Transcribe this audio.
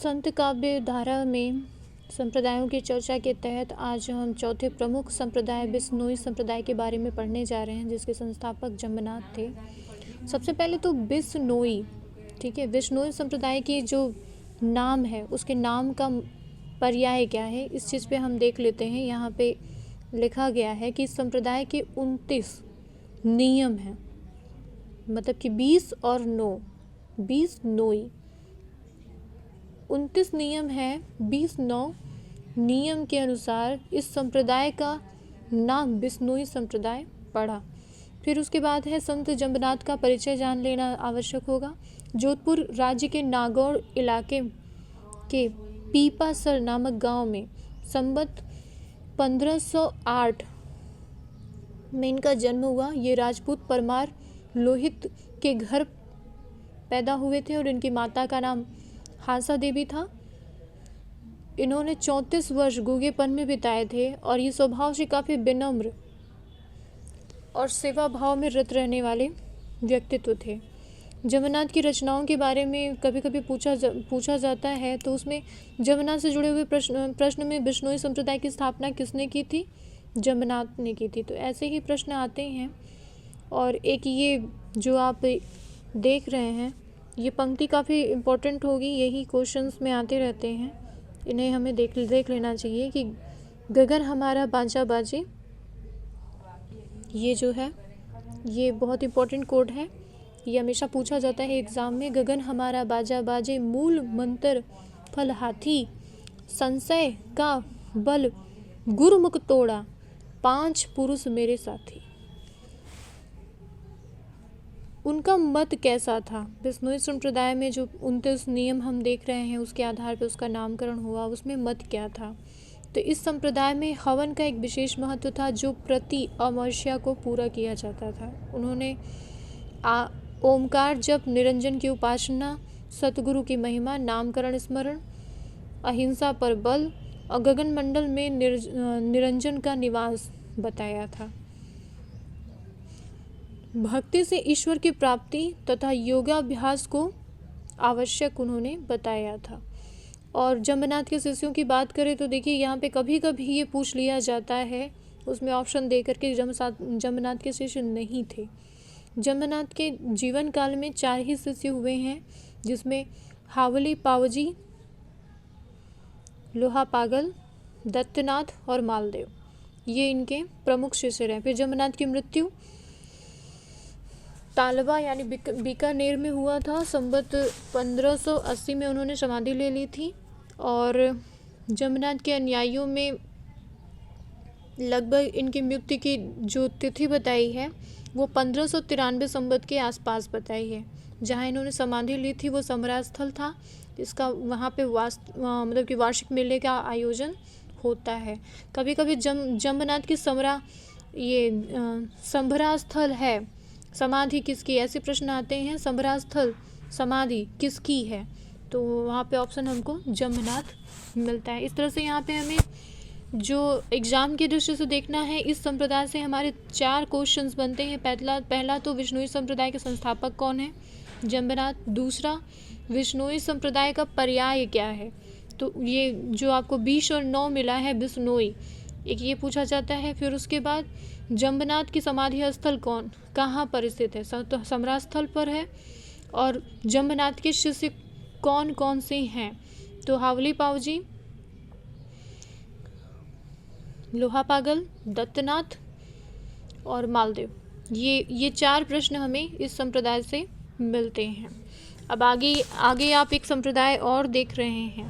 संत काव्य धारा में संप्रदायों की चर्चा के तहत आज हम चौथे प्रमुख संप्रदाय बिश्नोई संप्रदाय के बारे में पढ़ने जा रहे हैं, जिसके संस्थापक जम्बनाथ थे। सबसे पहले तो बिश्नोई, ठीक है, बिश्नोई संप्रदाय की जो नाम है उसके नाम का पर्याय क्या है, इस चीज़ पे हम देख लेते हैं। यहाँ पे लिखा गया है कि इस संप्रदाय के 29 नियम हैं, मतलब कि 20 और 9, 20 नोई, 29 नियम हैं। 20-9 नियम के अनुसार इस संप्रदाय का नाम बिश्नोई संप्रदाय पड़ा। फिर उसके बाद है संत जम्बनाथ का परिचय जान लेना आवश्यक होगा। जोधपुर राज्य के नागौर इलाके के पीपासर नामक गांव में संवत 1508 में इनका जन्म हुआ। ये राजपूत परमार लोहित के घर पैदा हुए थे और इनकी माता का नाम हासा देवी था। इन्होंने 34 वर्ष गूंगेपन में बिताए थे और ये स्वभाव से काफ़ी विनम्र और सेवा भाव में रत रहने वाले व्यक्तित्व थे। जम्बनाथ की रचनाओं के बारे में कभी कभी पूछा जाता है, तो उसमें जम्बनाथ से जुड़े हुए प्रश्न में बिश्नोई संप्रदाय की स्थापना किसने की थी? जम्बनाथ ने की थी। तो ऐसे ही प्रश्न आते हैं। और एक ये जो आप देख रहे हैं, ये पंक्ति काफ़ी इम्पोर्टेंट होगी, यही क्वेश्चंस में आते रहते हैं, इन्हें हमें देख लेना चाहिए कि गगन हमारा बाजा बाजे, ये जो है ये बहुत इम्पोर्टेंट कोड है। ये हमेशा पूछा जाता है एग्ज़ाम में। गगन हमारा बाजा बाजे, मूल मंत्र फल हाथी, संशय का बल गुरुमुख तोड़ा, 5 पुरुष मेरे साथी। उनका मत कैसा था? बिश्नोई संप्रदाय में जो 29 नियम हम देख रहे हैं उसके आधार पर उसका नामकरण हुआ, उसमें मत क्या था? तो इस संप्रदाय में हवन का एक विशेष महत्व था जो प्रति अमावस्या को पूरा किया जाता था। उन्होंने ओमकार जप, निरंजन की उपासना, सतगुरु की महिमा, नामकरण स्मरण, अहिंसा पर बल और गगन मंडल में निरंजन का निवास बताया था। भक्ति से ईश्वर की प्राप्ति तथा योगाभ्यास को आवश्यक उन्होंने बताया था। और जम्बनाथ के शिष्यों की बात करें तो देखिए यहाँ पे कभी कभी ये पूछ लिया जाता है, उसमें ऑप्शन दे करके जम्बनाथ के शिष्य नहीं थे। जम्बनाथ के जीवन काल में 4 ही शिष्य हुए हैं, जिसमें हावली पावजी, लोहा पागल, दत्तनाथ और मालदेव, ये इनके प्रमुख शिष्य रहे। फिर जम्बनाथ की मृत्यु तालवा यानी बीकानेर में हुआ था। संवत 1580 में उन्होंने समाधि ले ली थी। और जम्बनाथ के अनुयायियों में लगभग इनकी मृत्यु की जो तिथि बताई है वो 1593 संवत के आसपास बताई है। जहाँ इन्होंने समाधि ली थी वो समरा स्थल था। इसका वहाँ पे मतलब कि वार्षिक मेले का आयोजन होता है। कभी कभी जम्बनाथ की संभरा स्थल है, समाधि किसकी, ऐसे प्रश्न आते हैं। संभरा स्थल समाधि किसकी है, तो वहाँ पे ऑप्शन हमको जम्बनाथ मिलता है। इस तरह से यहाँ पे हमें जो एग्ज़ाम की दृष्टि से देखना है, इस संप्रदाय से हमारे 4 क्वेश्चंस बनते हैं। पहला तो बिश्नोई संप्रदाय के संस्थापक कौन है? जम्बनाथ। दूसरा, बिश्नोई संप्रदाय का पर्याय क्या है? तो ये जो आपको 20 और 9 मिला है बिश्नोई, एक ये पूछा जाता है। फिर उसके बाद जम्बनाथ की समाधि स्थल कहाँ पर स्थित है? तो समरा स्थल पर है। और जम्बनाथ के शिष्य कौन कौन से हैं? तो हावली पावजी, लोहा पागल, दत्तनाथ और मालदेव, ये 4 प्रश्न हमें इस संप्रदाय से मिलते हैं। अब आगे आप एक संप्रदाय और देख रहे हैं।